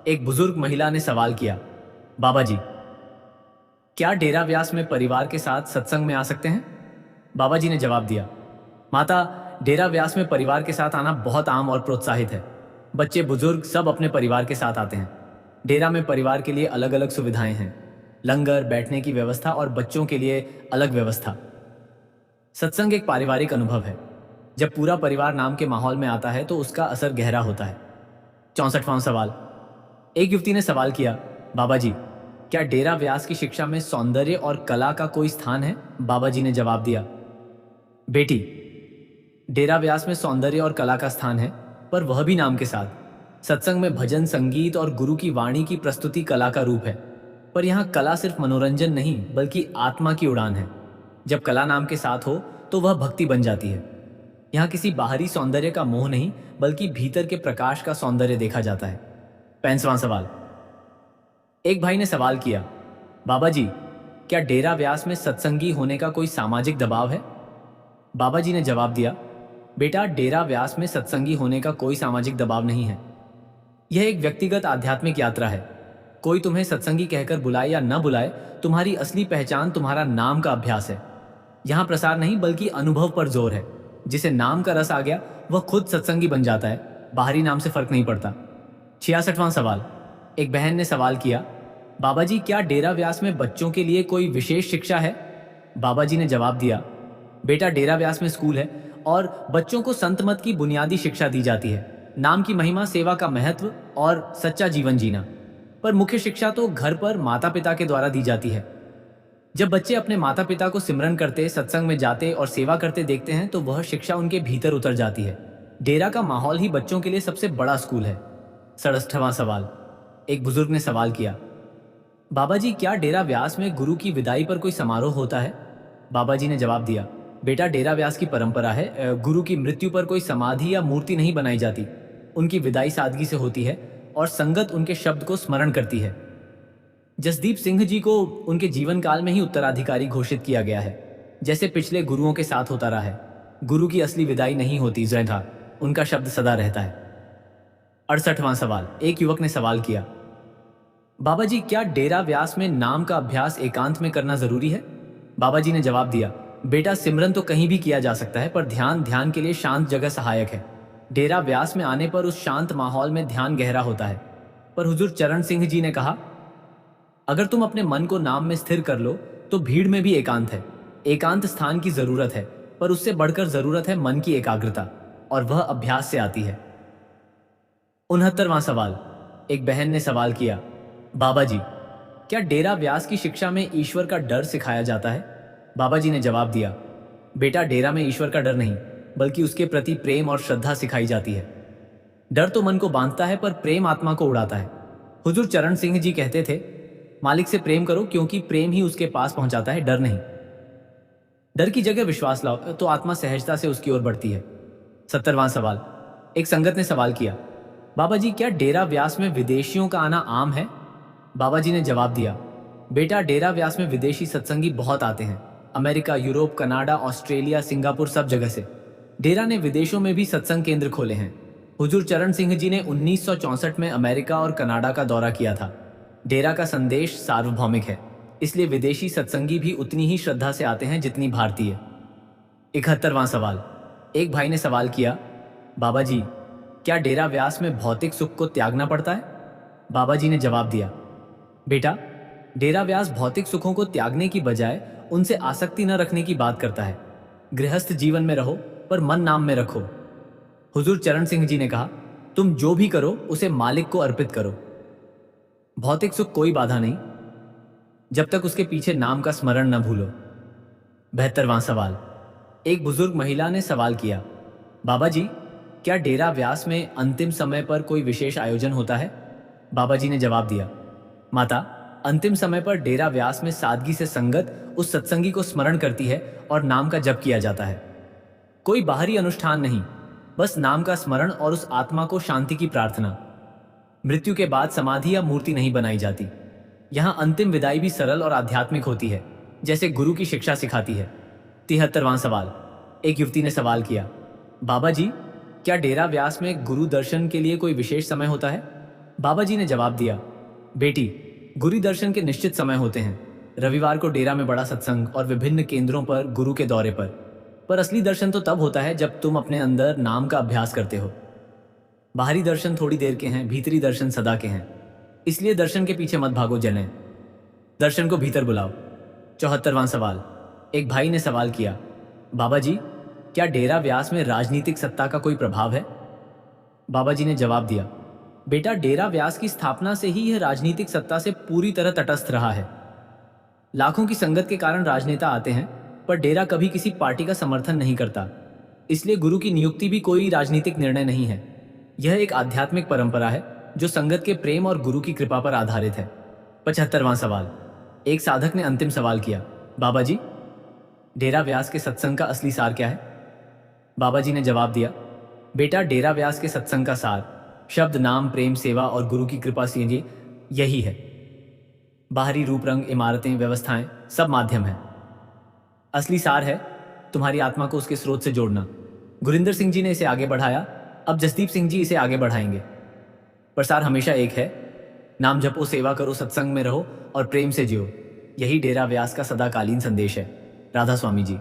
एक बुजुर्ग महिला ने सवाल किया, बाबा जी, क्या डेरा व्यास में परिवार के साथ सत्संग में आ सकते हैं? बाबा जी ने जवाब दिया, माता, डेरा व्यास में परिवार के साथ आना बहुत आम और प्रोत्साहित है। बच्चे, बुजुर्ग सब अपने परिवार के साथ आते हैं। डेरा में परिवार के लिए अलग अलग सुविधाएं हैं, लंगर, बैठने की व्यवस्था और बच्चों के लिए अलग व्यवस्था। सत्संग एक पारिवारिक अनुभव है। जब पूरा परिवार नाम के माहौल में आता है तो उसका असर गहरा होता है। 64वां सवाल। एक युवती ने सवाल किया, बाबा जी, क्या डेरा व्यास की शिक्षा में सौंदर्य और कला का कोई स्थान है? बाबा जी ने जवाब दिया, बेटी, डेरा व्यास में सौंदर्य और कला का स्थान है, पर वह भी नाम के साथ। सत्संग में भजन, संगीत और गुरु की वाणी की प्रस्तुति कला का रूप है, पर यहाँ कला सिर्फ मनोरंजन नहीं, बल्कि आत्मा की उड़ान है। जब कला नाम के साथ हो तो वह भक्ति बन जाती है। यहाँ किसी बाहरी सौंदर्य का मोह नहीं, बल्कि भीतर के प्रकाश का सौंदर्य देखा जाता है। 65वां सवाल। एक भाई ने सवाल किया, बाबा जी, क्या डेरा व्यास में सत्संगी होने का कोई सामाजिक दबाव है? बाबा जी ने जवाब दिया, बेटा, डेरा व्यास में सत्संगी होने का कोई सामाजिक दबाव नहीं है। यह एक व्यक्तिगत आध्यात्मिक यात्रा है। कोई तुम्हें सत्संगी कहकर बुलाए या न बुलाए, तुम्हारी असली पहचान तुम्हारा नाम का अभ्यास है। यहाँ प्रसार नहीं, बल्कि अनुभव पर जोर है। जिसे नाम का रस आ गया वह खुद सत्संगी बन जाता है, बाहरी नाम से फर्क नहीं पड़ता। 66वां सवाल। एक बहन ने सवाल किया, बाबा जी, क्या डेरा व्यास में बच्चों के लिए कोई विशेष शिक्षा है? बाबा जी ने जवाब दिया, बेटा, डेरा व्यास में स्कूल है और बच्चों को संत मत की बुनियादी शिक्षा दी जाती है। नाम की महिमा, सेवा का महत्व और सच्चा जीवन जीना। पर मुख्य शिक्षा तो घर पर माता पिता के द्वारा दी जाती है। जब बच्चे अपने माता पिता को सिमरन करते, सत्संग में जाते और सेवा करते देखते हैं तो वह शिक्षा उनके भीतर उतर जाती है। डेरा का माहौल ही बच्चों के लिए सबसे बड़ा स्कूल है। 67वां सवाल। एक बुजुर्ग ने सवाल किया, बाबा जी, क्या डेरा व्यास में गुरु की विदाई पर कोई समारोह होता है? बाबा जी ने जवाब दिया, बेटा, डेरा व्यास की परंपरा है, गुरु की मृत्यु पर कोई समाधि या मूर्ति नहीं बनाई जाती। उनकी विदाई सादगी से होती है और संगत उनके शब्द को स्मरण करती है। जसदीप सिंह जी को उनके जीवन काल में ही उत्तराधिकारी घोषित किया गया है, जैसे पिछले गुरुओं के साथ होता रहा है। गुरु की असली विदाई नहीं होती, जयधा, उनका शब्द सदा रहता है। 68वां सवाल। एक युवक ने सवाल किया, बाबा जी, क्या डेरा व्यास में नाम का अभ्यास एकांत में करना जरूरी है? बाबा जी ने जवाब दिया, बेटा, सिमरन तो कहीं भी किया जा सकता है, पर ध्यान के लिए शांत जगह सहायक है। डेरा व्यास में आने पर उस शांत माहौल में ध्यान गहरा होता है। पर हुजूर चरण सिंह जी ने कहा, अगर तुम अपने मन को नाम में स्थिर कर लो तो भीड़ में भी एकांत है। एकांत स्थान की जरूरत है, पर उससे बढ़कर जरूरत है मन की एकाग्रता, और वह अभ्यास से आती है। 69वां सवाल। एक बहन ने सवाल किया, बाबा जी, क्या डेरा व्यास की शिक्षा में ईश्वर का डर सिखाया जाता है? बाबा जी ने जवाब दिया, बेटा, डेरा में ईश्वर का डर नहीं, बल्कि उसके प्रति प्रेम और श्रद्धा सिखाई जाती है। डर तो मन को बांधता है, पर प्रेम आत्मा को उड़ाता है। हुजूर चरण सिंह जी कहते थे, मालिक से प्रेम करो, क्योंकि प्रेम ही उसके पास पहुंचाता है, डर नहीं। डर की जगह विश्वास लाओ तो आत्मा सहजता से उसकी ओर बढ़ती है। 70वां सवाल। एक संगत ने सवाल किया, बाबा जी, क्या डेरा व्यास में विदेशियों का आना आम है? बाबा जी ने जवाब दिया, बेटा, डेरा व्यास में विदेशी सत्संगी बहुत आते हैं। America, Europe, Canada, Australia, Singapore, सब जगह से। डेरा ने विदेशों में भी सत्संग केंद्र खोले हैं। हुजूर चरण सिंह जी ने 1964 में अमेरिका और कनाडा का दौरा किया था। डेरा का संदेश सार्वभौमिक है, इसलिए विदेशी सत्संगी भी उतनी ही श्रद्धा से आते हैं जितनी भारतीय। 71वां सवाल। एक भाई ने सवाल किया, बाबा जी, क्या डेरा व्यास में भौतिक सुख को त्यागना पड़ता है? बाबा जी ने जवाब दिया, बेटा, डेरा व्यास भौतिक सुखों को त्यागने की बजाय उनसे आसक्ति न रखने की बात करता है। गृहस्थ जीवन में रहो, पर मन नाम में रखो। हुजूर चरण सिंह जी ने कहा, तुम जो भी करो उसे मालिक को अर्पित करो। भौतिक सुख कोई बाधा नहीं, जब तक उसके पीछे नाम का स्मरण न भूलो। 72वां सवाल। एक बुजुर्ग महिला ने सवाल किया, बाबा जी, क्या डेरा व्यास में अंतिम समय पर कोई विशेष आयोजन होता है? बाबा जी ने जवाब दिया, माता, अंतिम समय पर डेरा व्यास में सादगी से संगत उस सत्संगी को स्मरण करती है और नाम का जप किया जाता है। कोई बाहरी अनुष्ठान नहीं, बस नाम का स्मरण और उस आत्मा को शांति की प्रार्थना। मृत्यु के बाद समाधि या मूर्ति नहीं बनाई जाती। यहाँ अंतिम विदाई भी सरल और आध्यात्मिक होती है, जैसे गुरु की शिक्षा सिखाती है। 73वां सवाल। एक युवती ने सवाल किया, बाबा जी, क्या डेरा व्यास में गुरु दर्शन के लिए कोई विशेष समय होता है? बाबा जी ने जवाब दिया, बेटी, गुरु दर्शन के निश्चित समय होते हैं। रविवार को डेरा में बड़ा सत्संग और विभिन्न केंद्रों पर गुरु के दौरे पर असली दर्शन तो तब होता है जब तुम अपने अंदर नाम का अभ्यास करते हो। बाहरी दर्शन थोड़ी देर के हैं, भीतरी दर्शन सदा के हैं। इसलिए दर्शन के पीछे मत भागो जने, दर्शन को भीतर बुलाओ। 74वां सवाल। एक भाई ने सवाल किया, बाबा जी, क्या डेरा व्यास में राजनीतिक सत्ता का कोई प्रभाव है? बाबा जी ने जवाब दिया, बेटा, डेरा व्यास की स्थापना से ही यह राजनीतिक सत्ता से पूरी तरह तटस्थ रहा है। लाखों की संगत के कारण राजनेता आते हैं, पर डेरा कभी किसी पार्टी का समर्थन नहीं करता। इसलिए गुरु की नियुक्ति भी कोई राजनीतिक निर्णय नहीं है। यह एक आध्यात्मिक परंपरा है जो संगत के प्रेम और गुरु की कृपा पर आधारित है। 75वां सवाल। एक साधक ने अंतिम सवाल किया, बाबा जी, डेरा व्यास के सत्संग का असली सार क्या है? बाबा जी ने जवाब दिया, बेटा, डेरा व्यास के सत्संग का सार शब्द, नाम, प्रेम, सेवा और गुरु की कृपा से यही है। बाहरी रूप, रंग, इमारतें, व्यवस्थाएं सब माध्यम है। असली सार है तुम्हारी आत्मा को उसके स्रोत से जोड़ना। गुरिंदर सिंह जी ने इसे आगे बढ़ाया, अब जसदीप सिंह जी इसे आगे बढ़ाएंगे। पर सार हमेशा एक है, नाम जपो, सेवा करो, सत्संग में रहो और प्रेम से जियो। यही डेरा व्यास का सदाकालीन संदेश है। राधा स्वामी जी।